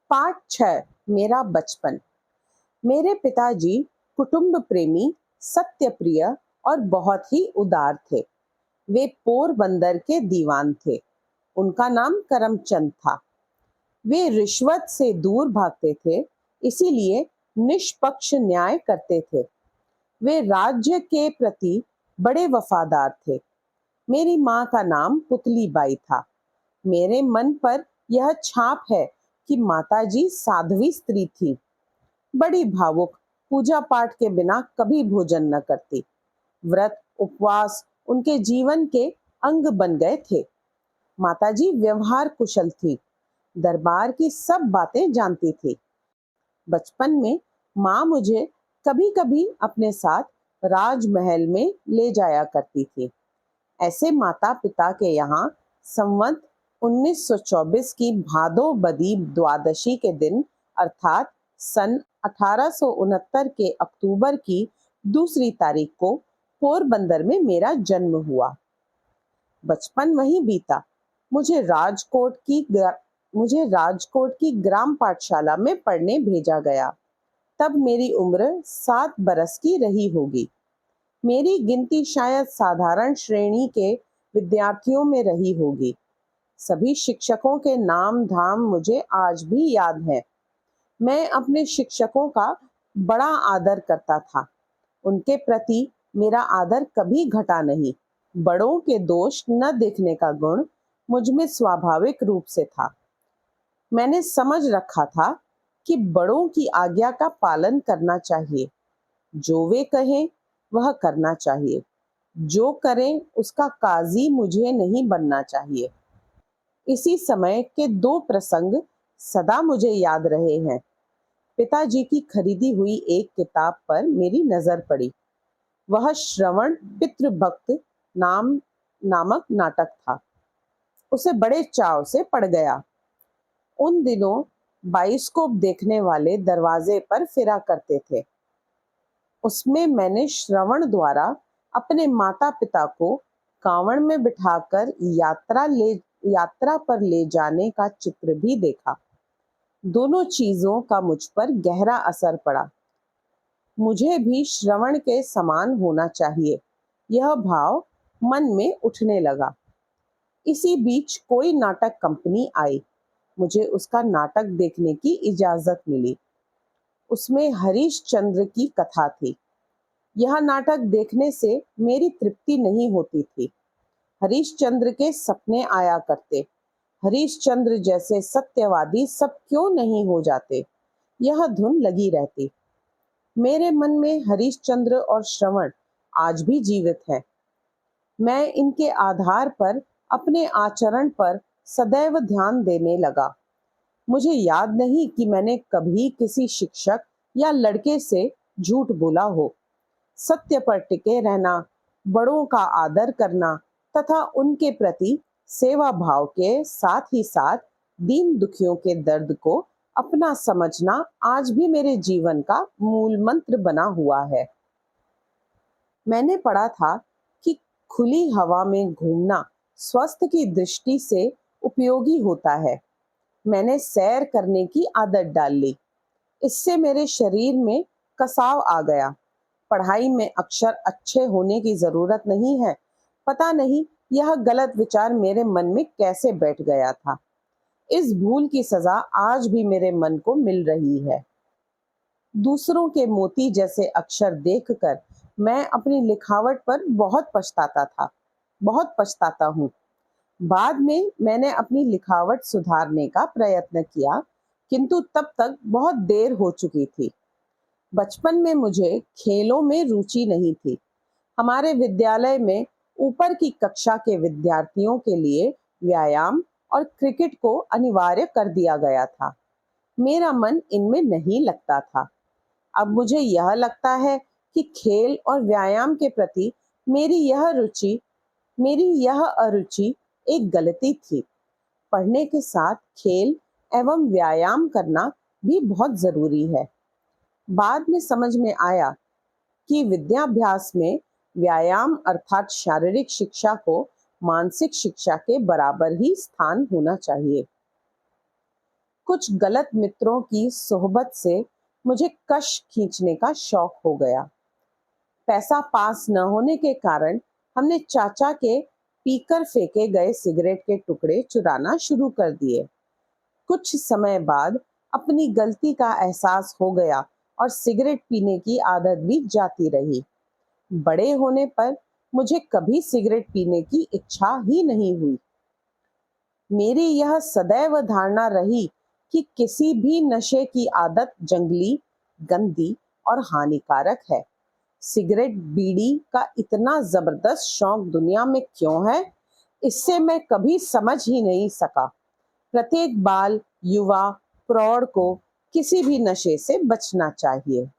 पाठ 6 मेरा बचपन। मेरे पिताजी कुटुंब प्रेमी, सत्य प्रिय और बहुत ही उदार थे। वे पोरबंदर के दीवान थे। उनका नाम करमचंद था। वे रिश्वत से दूर भागते थे, इसीलिए निष्पक्ष न्याय करते थे। वे राज्य के प्रति बड़े वफादार थे। मेरी माँ का नाम पुतली बाई था। मेरे मन पर यह छाप है कि माताजी साध्वी स्त्री थी, बड़ी भावुक, पूजा पाठ के बिना कभी भोजन न करती। व्रत उपवास उनके जीवन के अंग बन गए थे। माताजी व्यवहार कुशल थी, दरबार की सब बातें जानती थी। बचपन में माँ मुझे कभी कभी अपने साथ राजमहल में ले जाया करती थी। ऐसे माता पिता के यहाँ संवत 1924 की भादो बदी द्वादशी के दिन अर्थात सन 1869 के अक्टूबर की 2 तारीख को पोरबंदर में मेरा जन्म हुआ। बचपन वहीं बीता। मुझे राजकोट की ग्राम पाठशाला में पढ़ने भेजा गया। तब मेरी उम्र 7 बरस की रही होगी। मेरी गिनती शायद साधारण श्रेणी के विद्यार्थियों में रही होगी। सभी शिक्षकों के नाम धाम मुझे आज भी याद है। मैं अपने शिक्षकों का बड़ा आदर करता था। उनके प्रति मेरा आदर कभी घटा नहीं। बड़ों के दोष न देखने का गुण मुझ में स्वाभाविक रूप से था। मैंने समझ रखा था कि बड़ों की आज्ञा का पालन करना चाहिए। जो वे कहें वह करना चाहिए। जो करें उसका काजी मुझे नहीं बनना चाहिए। इसी समय के 2 प्रसंग सदा मुझे याद रहे हैं। पिताजी की खरीदी हुई एक किताब पर मेरी नजर पड़ी। वह श्रवण पितृभक्त नामक नाटक था। उसे बड़े चाव से पढ़ गया। उन दिनों बाइस्कोप देखने वाले दरवाजे पर फिरा करते थे। उसमें मैंने श्रवण द्वारा अपने माता पिता को कांवड़ में बिठाकर यात्रा पर ले जाने का चित्र भी देखा। दोनों चीजों का मुझ पर गहरा असर पड़ा। मुझे भी श्रवण के समान होना चाहिए, यह भाव मन में उठने लगा। इसी बीच कोई नाटक कंपनी आई। मुझे उसका नाटक देखने की इजाजत मिली। उसमें हरीशचंद्र की कथा थी। यह नाटक देखने से मेरी तृप्ति नहीं होती थी। हरीशचंद्र के सपने आया करते। हरीशचंद्र जैसे सत्यवादी सब क्यों नहीं हो जाते, यह धुन लगी रहती। मेरे मन में हरीशचंद्र और श्रवण आज भी जीवित है। मैं इनके आधार पर अपने आचरण पर सदैव ध्यान देने लगा। मुझे याद नहीं कि मैंने कभी किसी शिक्षक या लड़के से झूठ बोला हो। सत्य पर टिके रहना, बड़ों का आदर करना तथा उनके प्रति सेवा भाव के साथ ही साथ दीन दुखियों के दर्द को अपना समझना आज भी मेरे जीवन का मूल मंत्र बना हुआ है। मैंने पढ़ा था कि खुली हवा में घूमना स्वास्थ्य की दृष्टि से उपयोगी होता है। मैंने सैर करने की आदत डाल ली। इससे मेरे शरीर में कसाव आ गया। पढ़ाई में अक्षर अच्छे होने की जरूरत नहीं है। पता नहीं यह गलत विचार मेरे मन में कैसे बैठ गया था। इस भूल की सजा आज भी मेरे मन को मिल रही है। दूसरों के मोती जैसे अक्षर देखकर मैं अपनी लिखावट पर बहुत पछताता हूँ। बाद में मैंने अपनी लिखावट सुधारने का प्रयत्न किया, किंतु तब तक बहुत देर हो चुकी थी। बचपन में मुझे खेलों में रुचि नहीं थी। हमारे विद्यालय में ऊपर की कक्षा के विद्यार्थियों के लिए व्यायाम और क्रिकेट को अनिवार्य कर दिया गया था। मेरा मन इनमें नहीं लगता था। अब मुझे यह लगता है कि खेल और व्यायाम के प्रति मेरी यह अरुचि एक गलती थी। पढ़ने के साथ खेल एवं व्यायाम करना भी बहुत जरूरी है। बाद में समझ में आया कि विद्याभ्यास में व्यायाम अर्थात शारीरिक शिक्षा को मानसिक शिक्षा के बराबर ही स्थान होना चाहिए। कुछ गलत मित्रों की सोहबत से मुझे कश खींचने का शौक हो गया। पैसा पास न होने के कारण हमने चाचा के पीकर फेंके गए सिगरेट के टुकड़े चुराना शुरू कर दिए। कुछ समय बाद अपनी गलती का एहसास हो गया और सिगरेट पीने की आदत भी जाती रही। बड़े होने पर मुझे कभी सिगरेट पीने की इच्छा ही नहीं हुई। मेरी यह सदैव धारणा रही कि किसी भी नशे की आदत जंगली, गंदी और हानिकारक है। सिगरेट बीड़ी का इतना जबरदस्त शौक दुनिया में क्यों है, इससे मैं कभी समझ ही नहीं सका। प्रत्येक बाल, युवा, प्रौढ़ को किसी भी नशे से बचना चाहिए।